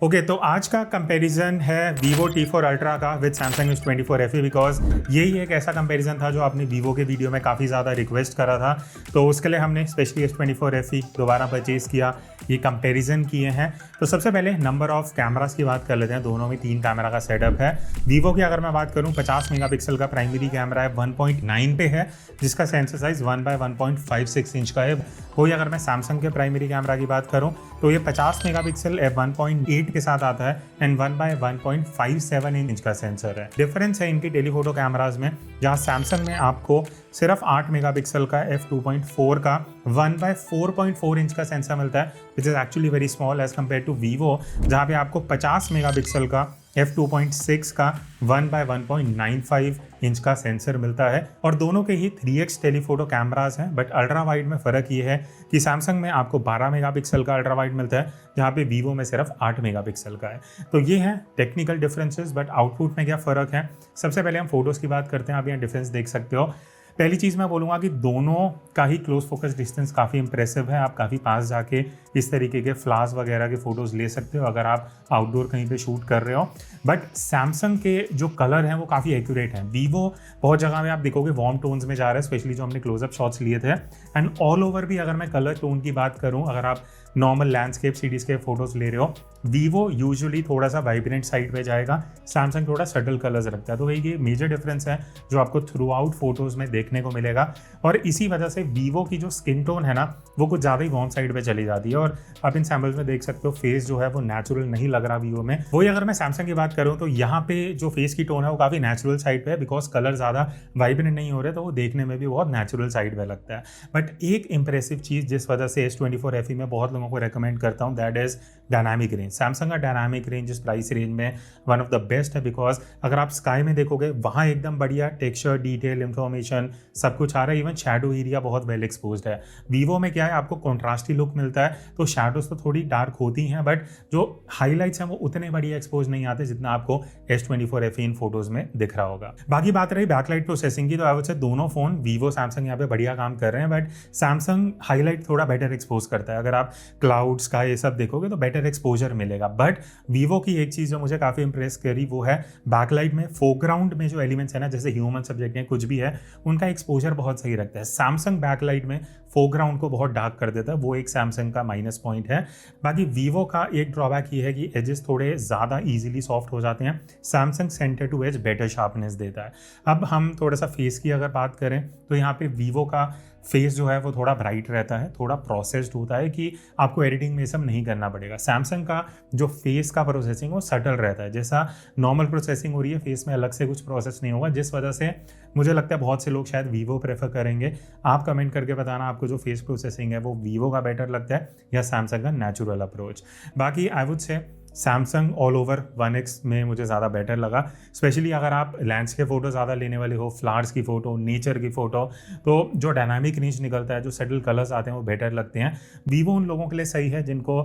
Okay तो आज का कंपैरिजन है Vivo T4 Ultra का with Samsung S24 FE because यही एक ऐसा कंपैरिजन था जो आपने Vivo के वीडियो में काफ़ी ज़्यादा रिक्वेस्ट करा था। तो उसके लिए हमने स्पेशली S24 FE दोबारा परचेज़ किया, ये कंपैरिजन किए हैं। तो सबसे पहले नंबर ऑफ कैमरास की बात कर लेते हैं। दोनों में 3 कैमरा का सेटअप है। Vivo की अगर मैं बात करूँ 50 मेगापिक्सल का प्राइमरी कैमरा है, 1.9 पे है, जिसका सेंसर साइज 1/1.56 इंच का है। वही अगर मैं Samsung के प्राइमरी कैमरा की बात करूँ तो ये 50 मेगापिक्सल 1.8 के साथ आता है एंड 1/1.57 इंच का सेंसर है। डिफरेंस है इनकी टेलीफोटो कैमराज में, जहाँ सैमसंग में आपको सिर्फ 8 मेगापिक्सल का f2.4 का 1/4.4 इंच का सेंसर मिलता है, which is actually very small as compare to Vivo, जहाँ पे आपको 50 मेगापिक्सल का f2.6 का 1/1.95 इंच का सेंसर मिलता है। और दोनों के ही 3x टेलीफोटो कैमराज हैं, बट अल्ट्रा वाइड में फ़र्क ये है कि सैमसंग में आपको 12 मेगापिक्सल का अल्ट्रा वाइड मिलता है, जहाँ पे Vivo में सिर्फ 8 मेगापिक्सल का है। तो ये हैं टेक्निकल डिफरेंसेस, बट आउटपुट में क्या फ़र्क है। सबसे पहले हम फोटोज़ की बात करते हैं। आप यहाँ डिफरेंस देख सकते हो। पहली चीज़ मैं बोलूँगा कि दोनों का ही क्लोज फोकस डिस्टेंस काफ़ी इंप्रेसिव है। आप काफ़ी पास जाके इस तरीके के फ्लावर्स वगैरह के फ़ोटोज़ ले सकते हो अगर आप आउटडोर कहीं पे शूट कर रहे हो। बट सैमसंग के जो कलर हैं वो काफ़ी एक्यूरेट हैं। Vivo बहुत जगह में आप देखोगे वार्म टोन्स में जा रहा है, स्पेशली जो हमने क्लोजअप शॉट्स लिए थे। एंड ऑल ओवर भी अगर मैं कलर टोन की बात करूँ, अगर आप नॉर्मल लैंडस्केप सिटीज़ फोटोज़ ले रहे हो, Vivo यूजुअली थोड़ा सा वाइब्रेंट साइड पे जाएगा, सैमसंग थोड़ा सटल कलर्स रखता है। तो वही ये मेजर डिफरेंस है जो आपको थ्रू आउट फोटोज़ में देखने को मिलेगा। और इसी वजह से Vivo की जो स्किन टोन है ना, वो कुछ ज़्यादा ही वार्म साइड पे चली जाती है। और आप इन सैम्पल्स में देख सकते हो फेस जो है वो नेचुरल नहीं लग रहा Vivo में। वही अगर मैं सैमसंग की बात करूँ तो यहाँ पे जो फेस की टोन है वो काफ़ी नेचुरल साइड पे है, बिकॉज कलर ज़्यादा वाइब्रेंट नहीं हो रहे, तो वो देखने में भी बहुत नेचुरल साइड पे लगता है। बट एक इंप्रेसिव चीज़ जिस वजह से S24 FE में बहुत लोगों को रेकमेंड करता हूँ, that is dynamic range. Samsung का डायनामिक रेंज इस प्राइस रेंज में वन ऑफ द बेस्ट है, बिकॉज अगर आप स्काई में देखोगे वहाँ एकदम बढ़िया टेक्सचर, डिटेल, इंफॉर्मेशन सब कुछ आ रहा है। इवन शैडो एरिया बहुत वेल एक्सपोज्ड है। Vivo में क्या है, आपको कॉन्ट्रास्टी लुक मिलता है, तो शैडोज तो थोड़ी डार्क होती हैं, बट जो हाईलाइट्स हैं वो उतने बढ़िया एक्सपोज नहीं आते जितना आपको S24 FE इन फोटोज में दिख रहा होगा। बाकी बात रही बैकलाइट प्रोसेसिंग की, तो आई वुड से दोनों फोन Vivo सैमसंग यहाँ पे बढ़िया काम कर रहे हैं, बट सैमसंग हाईलाइट थोड़ा बेटर एक्सपोज करता है। अगर आप क्लाउड्स का ये सब देखोगे तो बेटर एक्सपोजर मिलेगा। बट Vivo की एक चीज़ जो मुझे काफ़ी इंप्रेस करी वो है बैकलाइट में फोरग्राउंड में जो एलिमेंट्स है ना, जैसे ह्यूमन सब्जेक्ट है कुछ भी है, उनका एक्सपोजर बहुत सही रखता है। सैमसंग बैकलाइट में फोरग्राउंड को बहुत डार्क कर देता है, वो एक सैमसंग का माइनस पॉइंट है। बाकी Vivo का एक ड्रॉबैक ये है कि एजेस थोड़े ज़्यादा इजीली सॉफ्ट हो जाते हैं। Samsung centre to edge better sharpness देता है। अब हम थोड़ा सा फेस की अगर बात करें तो यहाँ पे Vivo का फेस जो है वो थोड़ा ब्राइट रहता है, थोड़ा प्रोसेस्ड होता है कि आपको एडिटिंग में सब नहीं करना पड़ेगा। सैमसंग का जो फेस का प्रोसेसिंग वो सटल रहता है, जैसा नॉर्मल प्रोसेसिंग हो रही है फेस में अलग से कुछ प्रोसेस नहीं होगा, जिस वजह से मुझे लगता है बहुत से लोग शायद Vivo प्रेफर करेंगे। आप कमेंट करके बताना आपको जो फेस प्रोसेसिंग है वो Vivo का बेटर लगता है या सैमसंग का नेचुरल अप्रोच। बाकी आई would say Samsung all over 1x में मुझे ज़्यादा बेटर लगा, स्पेशली अगर आप लैंडस्केप फ़ोटो ज़्यादा लेने वाले हो, फ्लावर्स की फ़ोटो, नेचर की फ़ोटो, तो जो डायनामिक रेंज निकलता है, जो सेटल कलर्स आते हैं वो बेटर लगते हैं। Vivo उन लोगों के लिए सही है जिनको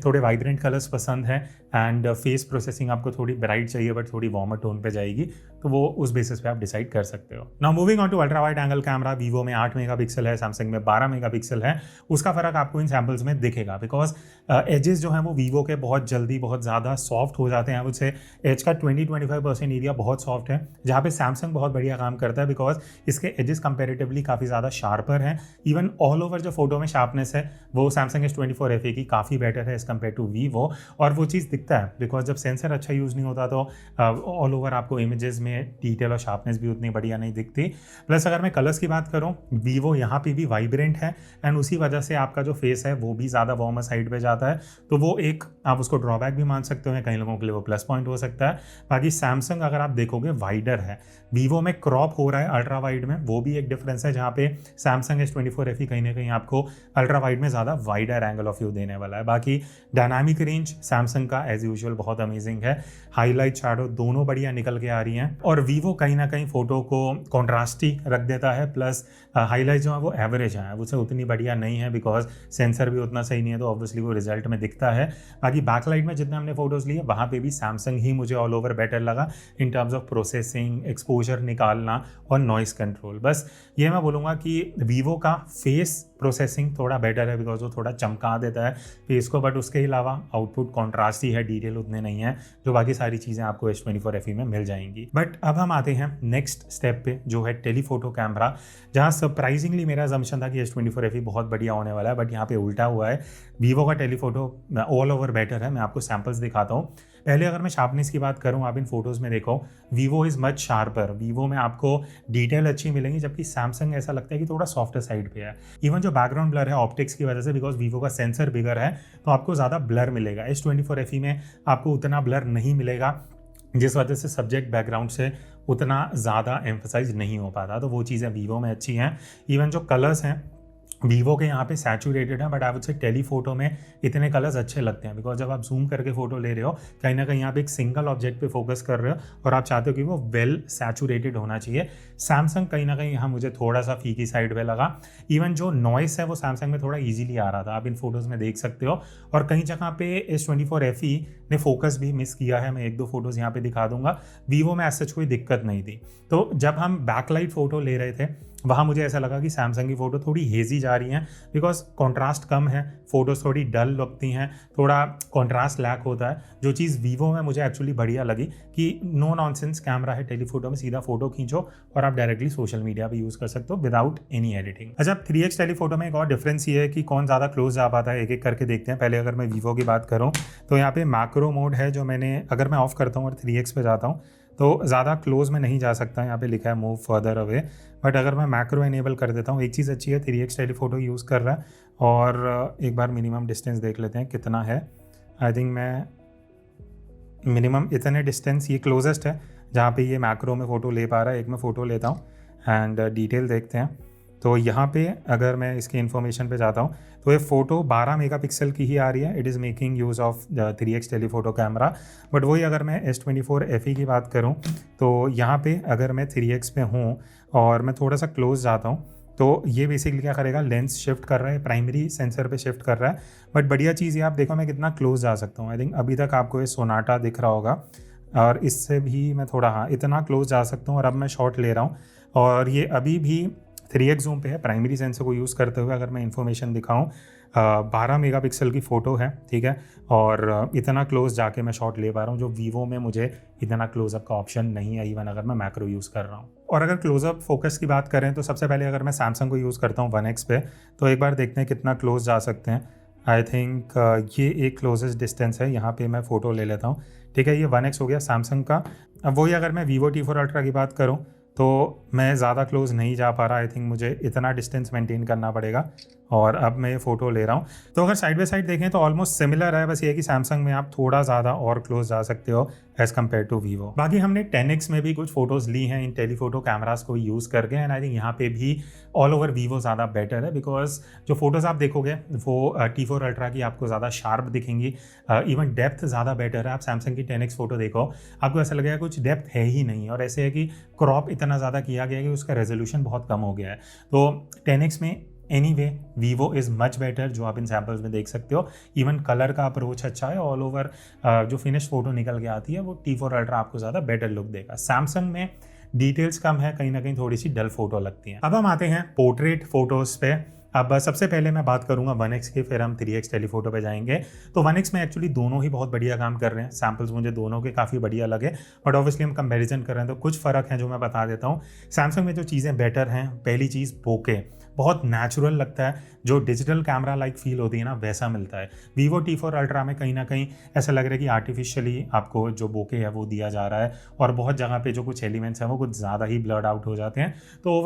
थोड़े वाइब्रेंट कलर्स पसंद है एंड फेस प्रोसेसिंग आपको थोड़ी ब्राइट चाहिए बट थोड़ी वार्मर टोन पे जाएगी, तो वो उस बेसिस पे आप डिसाइड कर सकते हो। Now moving on to ultra wide angle camera, Vivo में 8 मेगापिक्सल है, सैमसंग में 12 मेगापिक्सल है। उसका फ़र्क आपको इन सैम्पल्स में दिखेगा, बिकॉज एजेस जो हैं वो Vivo के बहुत जल्दी बहुत ज़्यादा सॉफ्ट हो जाते हैं। उससे एज का 20-25% एरिया बहुत सॉफ्ट है, जहाँ पे सैमसंग बहुत बढ़िया काम करता है, बिकॉज इसके एजेस कंपेरेटिवली काफ़ी ज़्यादा शार्पर हैं। इवन ऑल ओवर जो फोटो में शार्पनेस है वो सैमसंग S24 FE की काफ़ी बेटर है एज कम्पेयर टू Vivo, और वो चीज़ दिखता है बिकॉज जब सेंसर अच्छा यूज़ नहीं होता तो ऑल ओवर आपको इमेजेस में डिटेल और शार्पनेस भी उतनी बढ़िया नहीं दिखती। प्लस अगर मैं कलर्स की बात करूँ, Vivo यहाँ पे भी वाइब्रेंट है एंड उसी वजह से आपका जो फेस है वो भी ज़्यादा वार्मर साइड पे जाता है, तो वो एक आप उसको ड्रॉबैक भी मान सकते हो, कई लोगों के लिए वो प्लस पॉइंट हो सकता है। बाकी सैमसंग अगर आप देखोगे वाइडर है, Vivo में क्रॉप हो रहा है अल्ट्रा वाइड में, वो भी एक डिफरेंस है, जहाँ पे सैमसंग S24 FE कहीं ना कहीं आपको अल्ट्रा वाइड में ज़्यादा वाइडर एंगल ऑफ व्यू देने वाला है। बाकी डायनामिक रेंज सैमसंग का एज यूजुअल बहुत अमेजिंग है, हाईलाइट शैडो दोनों बढ़िया निकल के आ रही हैं, और Vivo कहीं ना कहीं फोटो को कॉन्ट्रास्टी रख देता है। प्लस हाईलाइट जो है वो एवरेज है, उसे उतनी बढ़िया नहीं है बिकॉज सेंसर भी उतना सही नहीं है, तो ऑब्वियसली वो रिजल्ट में दिखता है। बाकी बैकलाइट साइड में जितने हमने फोटोज़ लिए वहाँ पे भी सैमसंग ही मुझे ऑल ओवर बेटर लगा in terms of processing, exposure निकालना और नॉइस कंट्रोल। बस ये मैं बोलूँगा कि वीवो का फेस प्रोसेसिंग थोड़ा बेटर है बिकॉज वो थोड़ा चमका देता है फेस को, बट उसके अलावा आउटपुट कॉन्ट्रास्ट ही है, डिटेल उतने नहीं है जो बाकी सारी चीज़ें आपको S24 FE में मिल जाएंगी। बट अब हम आते हैं नेक्स्ट स्टेप पे जो है टेलीफोटो कैमरा, जहाँ सरप्राइजिंगली मेरा असम्पशन था कि S24 FE बहुत बढ़िया होने वाला है, बट यहाँ पे उल्टा हुआ है। वीवो का टेलीफोटो ऑल ओवर बेटर है। मैं आपको सैम्पल्स दिखाता हूँ। पहले अगर मैं शार्पनेस की बात करूँ, आप इन फोटोज़ में देखो Vivo is much sharper. Vivo में आपको डिटेल अच्छी मिलेंगी, जबकि सैमसंग ऐसा लगता है कि थोड़ा सॉफ्टर साइड पे है। इवन जो बैकग्राउंड ब्लर है ऑप्टिक्स की वजह से, बिकॉज वीवो का सेंसर बिगर है तो आपको ज़्यादा ब्लर मिलेगा। S24 FE में आपको उतना ब्लर नहीं मिलेगा, जिस वजह से सब्जेक्ट बैकग्राउंड से उतना ज़्यादा एम्फसाइज नहीं हो पाता। तो वो चीज़ें वीवो में अच्छी हैं। इवन जो कलर्स हैं वीवो के यहाँ पे सैचुरेटेड है, बट आई वुड से टेलीफोटो में इतने कलर्स अच्छे लगते हैं बिकॉज जब आप जूम करके फोटो ले रहे हो कहीं ना कहीं आप एक सिंगल ऑब्जेक्ट पे फोकस कर रहे हो और आप चाहते हो कि वो वेल सैचुरेटेड होना चाहिए। सैमसंग कहीं ना कहीं यहाँ मुझे थोड़ा सा फीकी साइड पे लगा। इवन जो नॉइस है वो सैमसंग में थोड़ा ईजिली आ रहा था, आप इन फोटोज़ में देख सकते हो। और कई जगह पे S24 FE ने फोकस भी मिस किया है, मैं एक दो फोटोज़ यहाँ पे दिखा दूंगा। वीवो में ऐसा कोई दिक्कत नहीं थी। तो जब हम बैकलाइट फ़ोटो ले रहे थे वहाँ मुझे ऐसा लगा कि सैमसंग की फ़ोटो थोड़ी हेजी जा रही हैं बिकॉज कॉन्ट्रास्ट कम है, फोटोज़ थोड़ी डल लगती हैं, थोड़ा कॉन्ट्रास्ट लैक होता है। जो चीज़ वीवो में मुझे एक्चुअली बढ़िया लगी कि नो नॉनसेंस कैमरा है टेलीफोटो में, सीधा फोटो खींचो और आप डायरेक्टली सोशल मीडिया भी यूज़ कर सकते हो विदाउट एनी एडिटिंग। अच्छा, 3x टेलीफोटो में एक और डिफरेंस ये है कि कौन ज़्यादा क्लोज जा पाता है, एक एक करके देखते हैं। पहले अगर मैं वीवो की बात करूँ तो यहाँ पे मैक्रो मोड है जो मैंने, अगर मैं ऑफ करता हूँ और 3x पे जाता हूँ तो ज़्यादा क्लोज में नहीं जा सकता, यहाँ पे लिखा है मूव फर्दर अवे। बट अगर मैं मैक्रो इनेबल कर देता हूँ, एक चीज़ अच्छी है 3x टेलीफोटो यूज़ कर रहा है। और एक बार मिनिमम डिस्टेंस देख लेते हैं कितना है। आई थिंक मैं मिनिमम इतने डिस्टेंस, ये क्लोजेस्ट है जहाँ पे ये मैक्रो में फ़ोटो ले पा रहा है। एक मैं फ़ोटो लेता हूँ एंड डिटेल देखते हैं। तो यहाँ पे अगर मैं इसकी इन्फॉर्मेशन पे जाता हूँ तो ये फ़ोटो 12 मेगापिक्सल की ही आ रही है। It is making use of 3x telephoto camera. But वही अगर मैं S24 FE की बात करूँ तो यहाँ पे अगर मैं 3x पे हूँ और मैं थोड़ा सा क्लोज जाता हूँ तो ये बेसिकली क्या करेगा, लेंस शिफ्ट कर रहा है, प्राइमरी सेंसर पे शिफ्ट कर रहा है। बट बढ़िया चीज़ ये आप देखो मैं कितना क्लोज जा सकता हूँ। आई थिंक अभी तक आपको ये सोनाटा दिख रहा होगा और इससे भी मैं थोड़ा, हाँ, इतना क्लोज जा सकता हूँ। और अब मैं शॉट ले रहा हूँ और ये अभी भी 3x जूम पे है प्राइमरी सेंसर को यूज़ करते हुए। अगर मैं इन्फॉर्मेशन दिखाऊँ 12 मेगापिक्सल की फ़ोटो है, ठीक है, और इतना क्लोज जाके मैं शॉट ले पा रहा हूँ जो वीवो में मुझे इतना क्लोजअप का ऑप्शन नहीं है, इवन अगर मैं मैक्रो यूज़ कर रहा हूँ। और अगर क्लोजअप फोकस की बात करें तो सबसे पहले अगर मैं सैमसंग को यूज़ करता हूँ 1x पे, तो एक बार देखते हैं कितना क्लोज जा सकते हैं। आई थिंक ये एक क्लोजेस्ट डिस्टेंस है, यहाँ पे मैं फ़ोटो ले लेता हूँ, ठीक है। ये 1x हो गया सैमसंग का। अब वही अगर मैं वीवो T4 अल्ट्रा की बात करूँ तो मैं ज़्यादा क्लोज नहीं जा पा रहा। आई थिंक मुझे इतना डिस्टेंस मेंटेन करना पड़ेगा और अब मैं ये फ़ोटो ले रहा हूँ। तो अगर साइड बाय साइड देखें तो ऑलमोस्ट सिमिलर है, बस ये है कि सैमसंग में आप थोड़ा ज़्यादा और क्लोज जा सकते हो एज़ कम्पेयर टू वीवो। बाकी हमने 10x में भी कुछ फ़ोटोज़ ली हैं इन टेलीफोटो कैमरास को यूज़ करके, एंड आई थिंक यहाँ पे भी ऑल ओवर वीवो ज़्यादा बेटर है बिकॉज जो फोटोज़ आप देखोगे वो T4 अल्ट्रा की आपको ज़्यादा शार्प दिखेंगी। इवन डेप्थ ज़्यादा बेटर है। आप सैमसंग की 10x फ़ोटो देखो, आपको ऐसा लगेगा कुछ डेप्थ है ही नहीं, और ऐसे है कि क्रॉप इतना ज़्यादा किया गया है कि उसका रेजोल्यूशन बहुत कम हो गया है। तो 10x में anyway Vivo is much better, जो आप इन सैम्पल्स में देख सकते हो। इवन कलर का अप्रोच अच्छा है, ऑल ओवर जो फिनिश फोटो निकल के आती है वो T4 अल्ट्रा आपको ज़्यादा बेटर लुक देगा। सैमसंग में डिटेल्स कम है, कहीं ना कहीं थोड़ी सी डल फोटो लगती है। अब हम आते हैं पोर्ट्रेट फोटोज़ पे। अब सबसे पहले मैं बात करूंगा 1x की, फिर हम 3x टेलीफोटो पे जाएंगे। तो 1x में एक्चुअली दोनों ही बहुत बढ़िया काम कर रहे हैं। सैम्पल्स मुझे दोनों के काफ़ी बढ़िया लगे, बट ऑब्वियसली हम कंपैरिजन कर रहे हैं तो कुछ फ़र्क है जो मैं बता देता हूँ। सैमसंग में जो चीज़ें बेटर हैं, पहली चीज़ बोके बहुत नेचुरल लगता है, जो डिजिटल कैमरा लाइक फील होती है ना वैसा मिलता है। वीवो T4 अल्ट्रा में कहीं ना कहीं ऐसा लग रहा है कि आर्टिफिशियली आपको जो बोके है वो दिया जा रहा है, और बहुत जगह पे जो कुछ एलिमेंट्स हैं वो कुछ ज़्यादा ही ब्लर्ड आउट हो जाते हैं। तो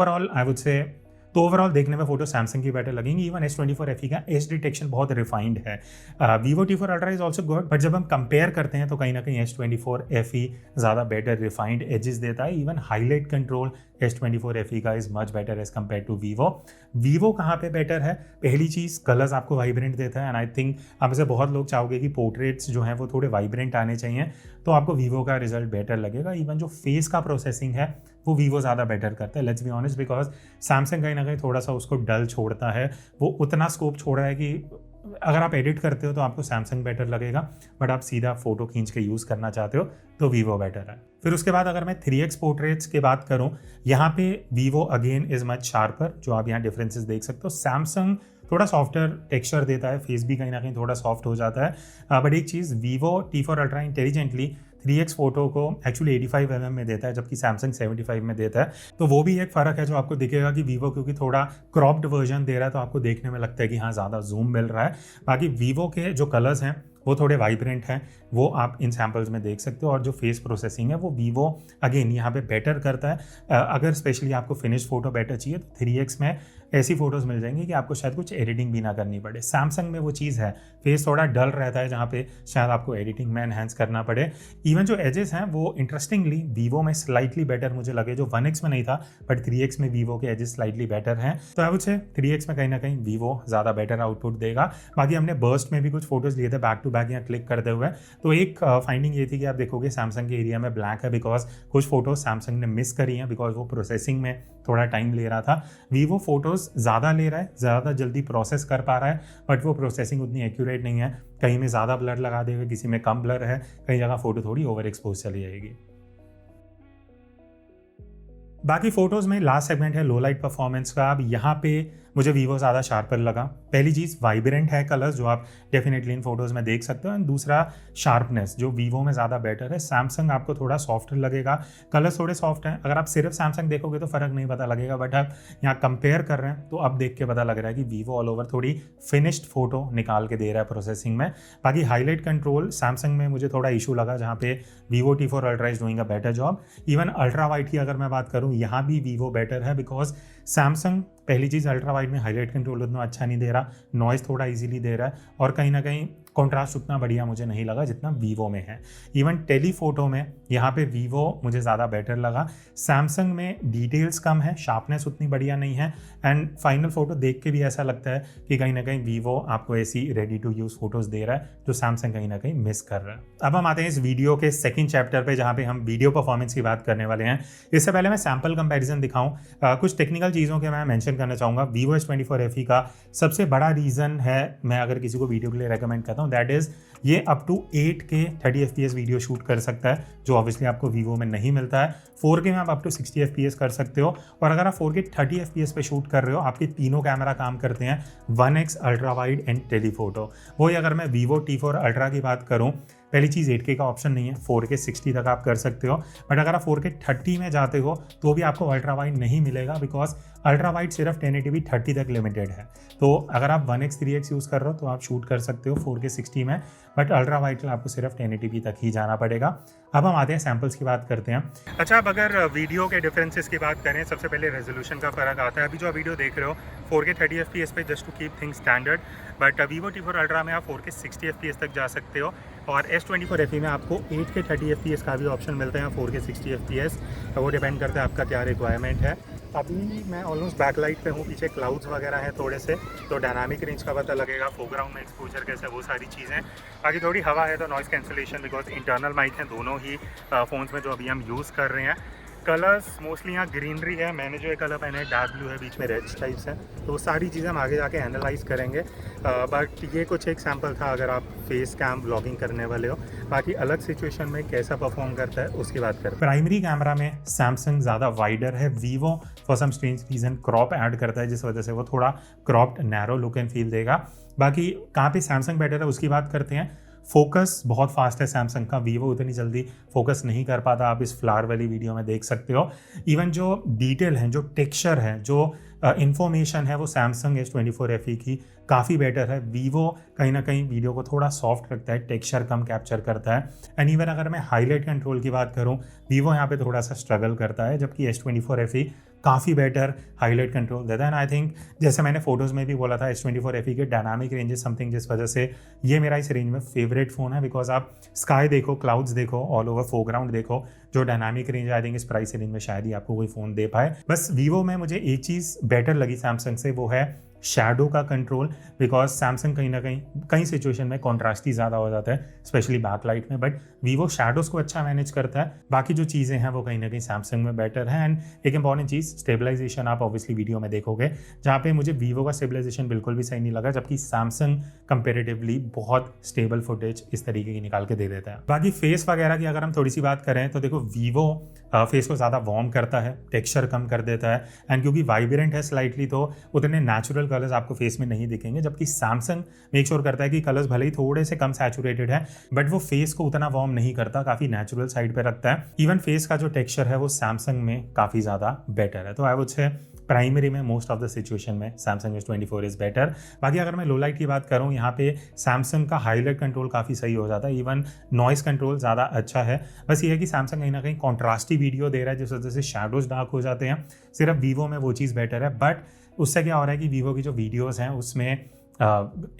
ओवरऑल देखने में फोटो सैमसंग की बेटर लगेंगी। इवन S24 FE का एज डिटेक्शन बहुत रिफाइंड है। Vivo T4 ultra is also good, but जब हम कंपेयर करते हैं तो कहीं ना कहीं S24 FE ज़्यादा बेटर रिफाइंड एजेस देता है। Even highlight control S24 FE का is much better as compare to Vivo कहाँ पे बेटर है? पहली चीज़, कलर्स आपको वाइब्रेंट देता है, एंड आई थिंक आप से बहुत लोग चाहोगे कि पोर्ट्रेट्स जो हैं वो थोड़े वाइब्रेंट आने चाहिए, तो आपको वीवो का रिजल्ट बेटर लगेगा। इवन जो फेस का प्रोसेसिंग है वो वीवो ज़्यादा बेटर करता है, let's be honest, because Samsung कहीं ना कहीं थोड़ा सा उसको डल छोड़ता है। वो उतना स्कोप छोड़ रहा है कि अगर आप एडिट करते हो तो आपको सैमसंग बेटर लगेगा, बट आप सीधा फोटो खींच के यूज़ करना चाहते हो तो वीवो बेटर है। फिर उसके बाद अगर मैं 3x पोर्ट्रेट्स की बात करूं, यहाँ पे Vivo again is much sharper, जो आप यहाँ डिफरेंसेस देख सकते हो। सैमसंग थोड़ा सॉफ्टर टेक्सचर देता है, फेस भी कहीं ना कहीं थोड़ा सॉफ्ट हो जाता है, बट एक चीज़ Vivo T4 ultra intelligently 3x photo को एक्चुअली 85 mm में देता है, जबकि सैमसंग 75 में देता है। तो वो भी एक फ़र्क है जो आपको दिखेगा कि वीवो क्योंकि थोड़ा क्रॉप्ड वर्जन दे रहा है तो आपको देखने में लगता है कि हाँ ज़्यादा जूम मिल रहा है। बाकी वीवो के जो कलर्स हैं वो थोड़े वाइब्रेंट हैं, वो आप इन सैम्पल्स में देख सकते हो। और जो फेस प्रोसेसिंग है वो वीवो अगेन यहाँ पे बेटर करता है। अगर स्पेशली आपको फिनिश फोटो बेटर चाहिए तो 3x में ऐसी फोटोज़ मिल जाएंगी कि आपको शायद कुछ एडिटिंग भी ना करनी पड़े। सैमसंग में वो चीज़ है, फेस थोड़ा डल रहता है जहाँ पे शायद आपको एडिटिंग में एनहेंस करना पड़े। इवन जो एजेस हैं वो इंटरेस्टिंगली वीवो में स्लाइटली बेटर मुझे लगे, जो 1x में नहीं था, बट 3x में वीवो के एजेस स्लाइटली बेटर हैं। तो आई वुड से 3x में कहीं ना कहीं वीवो ज़्यादा बेटर आउटपुट देगा। बाकी हमने बर्स्ट में भी कुछ फोटोज़ लिए थे बैक टू बैक यहाँ क्लिक करते हुए, तो एक फाइंडिंग ये थी कि आप देखोगे सैमसंग के एरिया में ब्लैक है बिकॉज कुछ फोटोज सैमसंग ने मिस करी हैं बिकॉज वो प्रोसेसिंग में थोड़ा टाइम ले रहा था। वीवो फोटोज़ ज़्यादा ले रहा है, ज़्यादा जल्दी प्रोसेस कर पा रहा है, बट वो प्रोसेसिंग उतनी एक्यूरेट नहीं है। कहीं में ज़्यादा ब्लर लगा देगा, किसी में कम ब्लर है, कई जगह फोटो थोड़ी ओवर एक्सपोज चली जाएगी। बाकी फोटोज़ में लास्ट सेगमेंट है लो लाइट परफॉर्मेंस का। अब यहाँ पे मुझे वीवो ज़्यादा शार्पर लगा। पहली चीज़ वाइब्रेंट है कलर्स, जो आप डेफिनेटली इन फोटोज़ में देख सकते हो, एंड दूसरा शार्पनेस जो वीवो में ज़्यादा बेटर है। सैमसंग आपको थोड़ा सॉफ्टर लगेगा, कलर्स थोड़े सॉफ्ट हैं। अगर आप सिर्फ सैमसंग देखोगे तो फ़र्क नहीं पता लगेगा, बट आप यहाँ कंपेयर कर रहे हैं तो अब देख के पता लग रहा है कि वीवो ऑल ओवर थोड़ी फिनिश्ड फोटो निकाल के दे रहा है प्रोसेसिंग में। बाकी हाईलाइट कंट्रोल सैमसंग में मुझे थोड़ा इशू लगा, जहाँ पे Vivo T4 ultra is doing a better job. Even ultra wide की अगर मैं बात करूँ, यहाँ भी वीवो बेटर है बिकॉज सैमसंग पहली चीज़ अल्ट्रा वाइड में हाईलाइट कंट्रोल उतना अच्छा नहीं दे रहा, नॉइज़ थोड़ा इजीली दे रहा है, और कहीं ना कहीं कॉन्ट्रास्ट उतना बढ़िया मुझे नहीं लगा जितना वीवो में है। इवन टेलीफोटो में यहाँ पे वीवो मुझे ज़्यादा बेटर लगा। सैमसंग में डिटेल्स कम है, शार्पनेस उतनी बढ़िया नहीं है, एंड फाइनल फोटो देख के भी ऐसा लगता है कि कहीं ना कहीं वीवो आपको ऐसी रेडी टू यूज़ फोटोज़ दे रहा है जो सैमसंग कहीं ना कहीं मिस कर रहा है। अब हम आते हैं इस वीडियो के सेकेंड चैप्टर पर, जहाँ पे हम वीडियो परफॉर्मेंस की बात करने वाले हैं। इससे पहले मैं सैम्पल कंपेरिजन दिखाऊँ, कुछ टेक्निकल चीज़ों के मैं मेंशन करना चाहूँगा। वीवो S24 FE का सबसे बड़ा रीज़न है, मैं अगर किसी को वीडियो के लिए रेकमेंड करता हूँ, दैट इज़ ये up to 8K 30 FPS video shoot कर सकता है, जो ऑब्वियसली आपको वीवो में नहीं मिलता है। 4K में आप अप टू 60 FPS कर सकते हो, और अगर आप 4K 30 FPS पे शूट कर रहे हो, आपके तीनों कैमरा काम करते हैं, 1x ultra wide and telephoto. वही अगर मैं वीवो T4 अल्ट्रा की बात करूँ, पहली चीज़ 8K का ऑप्शन नहीं है, 4K 60 तक आप कर सकते हो, बट अगर आप 4K 30 में जाते हो तो भी आपको अल्ट्रा वाइड नहीं मिलेगा बिकॉज अल्ट्रा वाइड सिर्फ 1080p 30 तक लिमिटेड है। तो अगर आप 1x 3x यूज़ कर रहे हो तो आप शूट कर सकते हो 4K 60 में, बट अल्ट्रा वाइड के लिए आपको सिर्फ 1080p तक ही जाना पड़ेगा। अब हम आते हैं सैम्पल्स की बात करते हैं। अच्छा, अब अगर वीडियो के डिफरेंसेस की बात करें, सबसे पहले रेजोल्यूशन का फ़र्क आता है। अभी जो आप वीडियो देख रहे हो 4K 30 FPS पे, just to keep things standard, but Vivo T4 ultra में आप 4K 60 FPS तक जा सकते हो, और S24 FE में आपको 8K 30 FPS का भी ऑप्शन मिलता है, 4K 60 FPS। तो वो डिपेंड करता है आपका क्या रिक्वायरमेंट है। अभी मैं ऑलमोस्ट बैकलाइट पे हूँ, पीछे क्लाउड्स वगैरह हैं थोड़े से, तो डायनामिक रेंज का पता लगेगा, फोरग्राउंड में एक्सपोजर कैसा है, वो सारी चीज़ें। बाकी थोड़ी हवा है तो noise cancellation, because internal mic हैं दोनों ही फ़ोन्स में जो अभी हम यूज़ कर रहे हैं। कलर्स मोस्टली यहाँ ग्रीनरी है, मैंने जो एक कलर पहना है डार्क ब्लू है, बीच में रेड टाइप्स हैं, तो वो सारी चीज़ें हम आगे जाके एनालाइज करेंगे। बट ये कुछ एक सैम्पल था अगर आप फेस कैम व्लॉगिंग करने वाले हो। बाकी अलग सिचुएशन में कैसा परफॉर्म करता है उसकी बात करें। प्राइमरी कैमरा में सैमसंग ज़्यादा वाइडर है, Vivo for some strange reason crop add करता है, जिस वजह से वो थोड़ा cropped narrow look and feel देगा। बाकी कहाँ पे सैमसंग बेटर है उसकी बात करते हैं। फोकस बहुत फास्ट है सैमसंग का, वीवो उतनी जल्दी फोकस नहीं कर पाता, आप इस फ्लावर वाली वीडियो में देख सकते हो। इवन जो डिटेल है, जो टेक्सचर है, जो इन्फॉर्मेशन है, वो सैमसंग S24 FE की काफ़ी बेटर है। वीवो कहीं ना कहीं वीडियो को थोड़ा सॉफ्ट रखता है, टेक्सचर कम कैप्चर करता है। एंड इवन अगर मैं हाईलाइट कंट्रोल की बात करूँ, वीवो यहाँ पे थोड़ा सा स्ट्रगल करता है, जबकि S24 FE काफ़ी बेटर हाईलाइट कंट्रोल देता है। एंड आई थिंक जैसे मैंने फोटोज़ में भी बोला था, S24 FE के डायनामिक रेंज इज समथिंग जिस वजह से ये मेरा इस रेंज में फेवरेट फ़ोन है, बिकॉज आप स्काई देखो, क्लाउड्स देखो, ऑल ओवर फोरग्राउंड देखो, जो डायनामिक रेंज आई थिंक इस प्राइस रेंज में शायद ही आपको कोई फ़ोन दे पाए। बस वीवो में मुझे एक चीज़ बेटर लगी सैमसंग से, वो है शैडो का कंट्रोल, बिकॉज सैमसंग कहीं ना कई सिचुएशन में कॉन्ट्रास्टी ज़्यादा हो जाता है स्पेशली बैकलाइट में, बट वीवो शैडोज़ को अच्छा मैनेज करता है। बाकी जो चीज़ें हैं वो कहीं ना कहीं सैमसंग में बेटर है। एंड एक इंपॉर्टेंट चीज़, स्टेबलाइजेशन आप ऑब्वियसली वीडियो में देखोगे, जहाँ पे मुझे वीवो का स्टेबलाइजेशन बिल्कुल भी सही नहीं लगा, जबकि सैमसंग कंपेरेटिवली बहुत स्टेबल फुटेज इस तरीके की निकाल के दे देता है। बाकी फेस वगैरह की अगर हम थोड़ी सी बात करें तो देखो वीवो फेस को ज़्यादा वार्म करता है, टेक्सचर कम कर देता है, एंड क्योंकि वाइब्रेंट है स्लाइटली तो उतने नेचुरल कलर्स आपको फेस में नहीं दिखेंगे, जबकि सैमसंग मेक श्योर करता है कि कलर्स भले ही थोड़े से कम सैचुरेटेड है बट वो फेस को उतना वार्म नहीं करता, काफ़ी नेचुरल साइड पे रखता है। इवन फेस का जो टेक्सचर है वो सैमसंग में काफ़ी ज़्यादा बेटर है। तो आई वुड से प्राइमरी में मोस्ट ऑफ द सिचुएशन में सैमसंग S24 इज़ बेटर। बाकी अगर मैं लो लाइट की बात करूँ, यहाँ पे सैमसंग का हाईलाइट कंट्रोल काफ़ी सही हो जाता है, इवन नॉइस कंट्रोल ज़्यादा अच्छा है। बस ये है कि सैमसंग कहीं ना कहीं कॉन्ट्रास्टी वीडियो दे रहा है जिस वजह से शैडोज डार्क हो जाते हैं। सिर्फ वीवो में वो चीज़ बेटर है, बट उससे क्या हो रहा है कि वीवो की जो वीडियोज़ हैं उसमें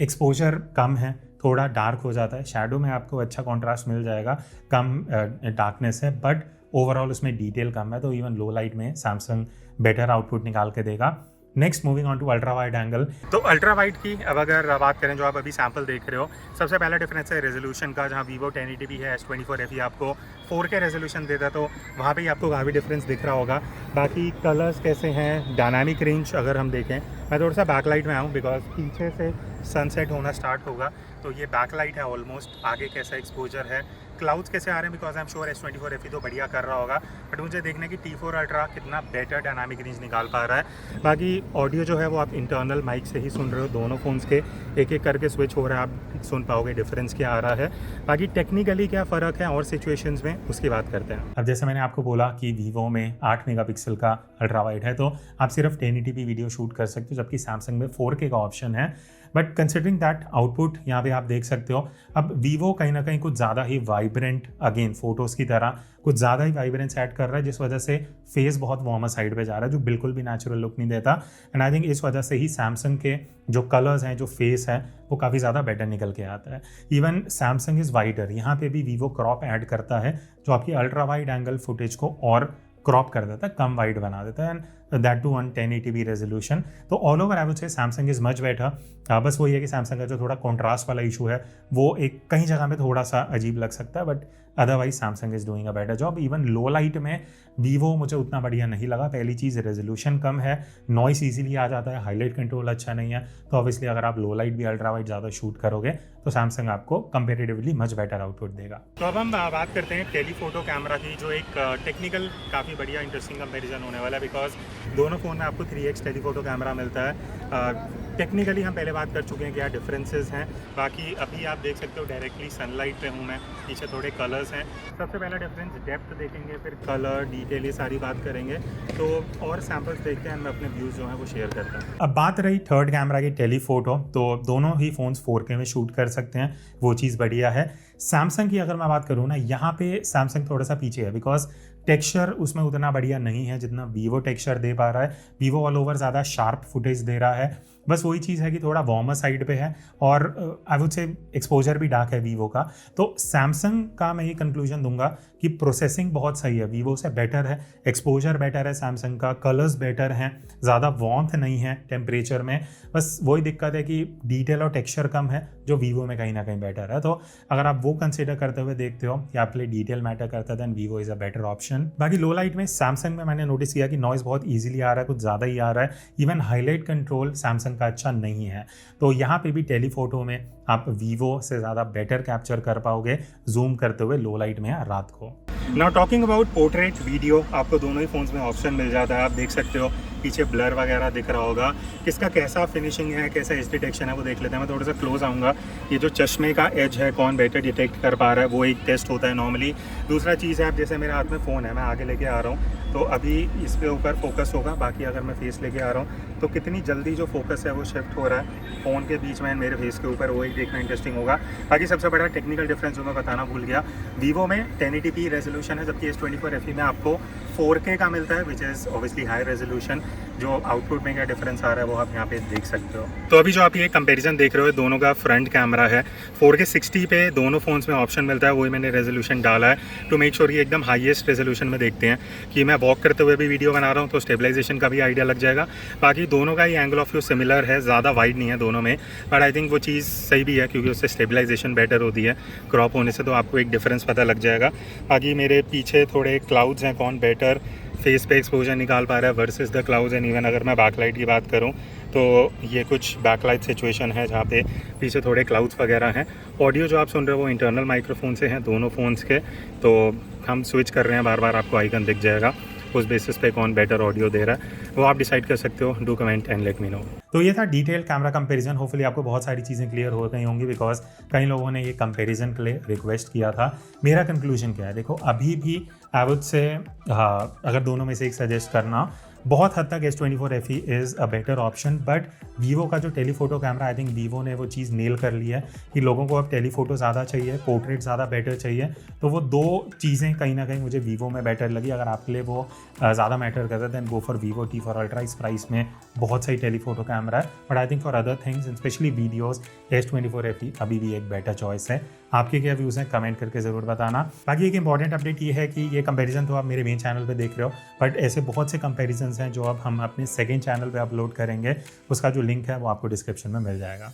एक्सपोजर कम है, थोड़ा डार्क हो जाता है। शैडो में आपको अच्छा कॉन्ट्रास्ट मिल जाएगा, कम डार्कनेस है, बट ओवरऑल उसमें डिटेल कम है। तो इवन लो लाइट में सैमसंग बेटर आउटपुट निकाल के देगा। Next moving on to ultra wide angle. तो अल्ट्रा वाइड की अब अगर बात करें, जो आप अभी सैम्पल देख रहे हो, सबसे पहला डिफरेंस है रेजोल्यूशन का। जहाँ वीवो 1080p है, S24 FE आपको 4K रेजोल्यूशन देता है, तो वहाँ पे ही आपको काफ़ी डिफरेंस दिख रहा होगा। बाकी कलर्स कैसे हैं, डायनामिक रेंज अगर हम देखें, मैं थोड़ा सा बैकलाइट में आऊँ बिकॉज पीछे से सनसेट होना स्टार्ट होगा, तो ये बैकलाइट है ऑलमोस्ट। आगे कैसा एक्सपोजर है, क्लाउड्स कैसे आ रहे हैं, because I am sure S24 FE तो बढ़िया कर रहा होगा, बट मुझे देखना है कि T4 अल्ट्रा कितना बेटर डायनामिक रेंज निकाल पा रहा है। बाकी ऑडियो जो है वो आप इंटरनल माइक से ही सुन रहे हो, दोनों फ़ोन्स के एक एक करके स्विच हो रहा है, आप सुन पाओगे डिफरेंस क्या आ रहा है। बाकी टेक्निकली क्या फ़र्क है और सिचुएशंस में, उसकी बात करते हैं। अब जैसे मैंने आपको बोला कि वीवो में 8 मेगापिक्सल का अल्ट्रा वाइड है, तो आप सिर्फ 1080p वीडियो शूट कर सकते हो, जबकि सैमसंग में 4K का ऑप्शन है। बट कंसिडरिंग दैट आउटपुट यहाँ पे आप देख सकते हो, अब वीवो कहीं ना कहीं कुछ ज़्यादा ही वाइब्रेंट, अगेन फोटोज़ की तरह कुछ ज़्यादा ही वाइब्रेंस ऐड कर रहा है, जिस वजह से फेस बहुत वार्मर साइड पे जा रहा है, जो बिल्कुल भी नेचुरल लुक नहीं देता। एंड आई थिंक इस वजह से ही सैमसंग के जो कलर्स हैं, जो फेस है, वो काफ़ी ज़्यादा बेटर निकल के आता है। इवन सैमसंग इज़ वाइडर, यहाँ पे भी वीवो क्रॉप ऐड करता है, जो आपकी अल्ट्रा वाइड एंगल फुटेज को और क्रॉप कर देता है, कम वाइड बना देता है, and that too on 1080p resolution. तो all over I would say Samsung is much better. बस वही है कि सैमसंग का जो थोड़ा कॉन्ट्रास्ट वाला इशू है वो एक कहीं जगह में थोड़ा सा अजीब लग सकता है, but otherwise Samsung is doing a better job. Even low light में वीवो मुझे उतना बढ़िया नहीं लगा। पहली चीज़, रेजोल्यूशन कम है, नॉइस ईजिली आ जाता है, हाईलाइट कंट्रोल अच्छा नहीं है। तो ऑब्वियसली अगर आप लो लाइट भी अल्ट्रा वाइड ज़्यादा शूट करोगे तो सैमसंग आपको कंपेरेटिवली मच बेटर आउटपुट देगा। तो अब हम बात करते हैं टेलीफोटो कैमरा की, जो एक टेक्निकल काफ़ी बढ़िया इंटरेस्टिंग कंपेरिजन होने वाला है, बिकॉज दोनों फ़ोन में आपको 3x टेलीफोटो कैमरा मिलता है। टेक्निकली हम पहले बात कर चुके हैं क्या डिफरेंसेस हैं। बाकी अभी आप देख सकते हो डायरेक्टली सनलाइट पे हूँ मैं, पीछे थोड़े कलर्स हैं। सबसे पहला डिफरेंस डेप्थ देखेंगे, फिर कलर डिटेल ये सारी बात करेंगे। तो और सैम्पल्स देखते हैं, मैं अपने व्यूज़ जो हैं वो शेयर करता हूँ। अब बात रही थर्ड कैमरा की टेलीफोटो, तो दोनों ही फ़ोन्स 4K में शूट कर सकते हैं, वो चीज़ बढ़िया है। सैमसंग की अगर मैं बात करूँ ना, यहाँ पे सैमसंग थोड़ा सा पीछे है, बिकॉज टेक्सचर उसमें उतना बढ़िया नहीं है जितना वीवो टेक्सचर दे पा रहा है। वीवो ऑल ओवर ज़्यादा शार्प फुटेज दे रहा है, बस वही चीज़ है कि थोड़ा वार्मर साइड पे है, और आई वुड से एक्सपोजर भी डार्क है वीवो का। तो सैमसंग का मैं ये कंक्लूजन दूंगा कि प्रोसेसिंग बहुत सही है, वीवो से बेटर है, एक्सपोजर बेटर है सैमसंग का, कलर्स बेटर हैं, ज़्यादा वार्मथ नहीं है टेम्परेचर में। बस वही दिक्कत है कि डिटेल और टेक्सचर कम है, जो वीवो में कहीं ना कहीं बेटर है। तो अगर आप वो कंसिडर करते हुए देखते हो कि आपके लिए डिटेल मैटर करता है, then Vivo is a better option. बाकी लो लाइट में सैमसंग में मैंने नोटिस किया कि नॉइज़ बहुत ईजिली आ रहा है, कुछ ज़्यादा ही आ रहा है। इवन हाईलाइट कंट्रोल सैमसंग का अच्छा नहीं है, तो यहाँ पे भी टेलीफोटो में आप वीवो से ज़्यादा बेटर कैप्चर कर पाओगे जूम करते हुए लो लाइट में रात को। Now talking about portrait video, आपको दोनों ही फ़ोन्स में ऑप्शन मिल जाता है। आप देख सकते हो पीछे ब्लर वगैरह दिख रहा होगा, किसका कैसा फिनिशिंग है, कैसा एज डिटेक्शन है, वो देख लेते हैं। मैं थोड़ा सा क्लोज आऊँगा। ये जो चश्मे का एज है, कौन बेटर डिटेक्ट कर पा रहा है, वो एक टेस्ट होता है नॉर्मली। दूसरा चीज़ है, आप जैसे मेरे हाथ में फ़ोन है, मैं आगे लेके आ रहा हूँ, तो अभी इस पे ऊपर फोकस होगा। बाकी अगर मैं फेस लेके आ रहा हूँ तो कितनी जल्दी जो फोकस है वो शिफ्ट हो रहा है फ़ोन के बीच में मेरे फेस के ऊपर, वो एक देखना इंटरेस्टिंग होगा। बाकी सबसे बड़ा टेक्निकल डिफरेंस जो मैं बताना भूल गया, वीवो में 1080p रेजोल्यूशन है, जबकि S24 FE में आपको 4K का मिलता है, which is obviously high resolution. जो आउटपुट में क्या डिफरेंस आ रहा है वो आप यहाँ पे देख सकते हो। तो अभी जो आप ये कंपैरिजन देख रहे हो दोनों का फ्रंट कैमरा है 4K 60 पे दोनों फ़ोन्स में ऑप्शन मिलता है, वही मैंने रेजोल्यूशन डाला है टू मेक श्योर कि एकदम हाईएस्ट रेजोल्यूशन में देखते हैं कि मैं वॉक करते हुए भी वीडियो बना रहा हूँ तो स्टेबलाइजेशन का भी आइडिया लग जाएगा। बाकी दोनों का ही एंगल ऑफ व्यू सिमिलर है, ज़्यादा वाइड नहीं है दोनों में, बट आई थिंक वो चीज़ सही भी है क्योंकि उससे स्टेबलाइजेशन बेटर होती है क्रॉप होने से, तो आपको एक डिफरेंस पता लग जाएगा। बाकी मेरे पीछे थोड़े क्लाउड्स हैं, कौन बेटर फेस पे एक्सपोजर निकाल पा रहा है versus the clouds and even अगर मैं बैकलाइट की बात करूं तो ये कुछ बैकलाइट सिचुएशन है जहाँ पे पीछे थोड़े क्लाउड्स वगैरह हैं। ऑडियो जो आप सुन रहे हो वो इंटरनल माइक्रोफोन से हैं दोनों फ़ोन्स के, तो हम स्विच कर रहे हैं, बार बार आपको आइकन दिख जाएगा, उस बेसिस पे कौन बेटर ऑडियो दे रहा है वो आप डिसाइड कर सकते हो। Do comment and let me know. तो ये था डिटेल कैमरा कंपैरिजन। होपफुली आपको बहुत सारी चीज़ें क्लियर हो गई होंगी बिकॉज कई लोगों ने ये कंपैरिजन के लिए रिक्वेस्ट किया था। मेरा कंक्लूजन क्या है, देखो अभी भी आई वुड से हाँ अगर दोनों में से एक सजेस्ट करना, बहुत हद तक S24 FE is a better option, but Vivo का जो telephoto camera, I think Vivo ने वो चीज़ नेल कर ली है कि लोगों को अब टेलीफोटो ज़्यादा चाहिए, पोर्ट्रेट ज़्यादा बेटर चाहिए। तो वो दो चीज़ें कहीं ना कहीं मुझे वीवो में बेटर लगी। अगर आपके लिए वो ज़्यादा मैटर करता है than go for Vivo T4 ultra. इस प्राइस में बहुत सही टेलीफोटो कैमरा है, but I think for other things specially videos S24 FE अभी भी एक बेटर चॉइस है। आपके क्या व्यूज़ हैं कमेंट करके ज़रूर बताना। बाकी एक इंपॉर्टेंट अपडेट ये है कि ये कंपैरिजन तो आप मेरे मेन चैनल पे देख रहे हो, बट ऐसे बहुत से कंपैरिजन्स हैं जो अब हम अपने सेकंड चैनल पे अपलोड करेंगे, उसका जो लिंक है वो आपको डिस्क्रिप्शन में मिल जाएगा।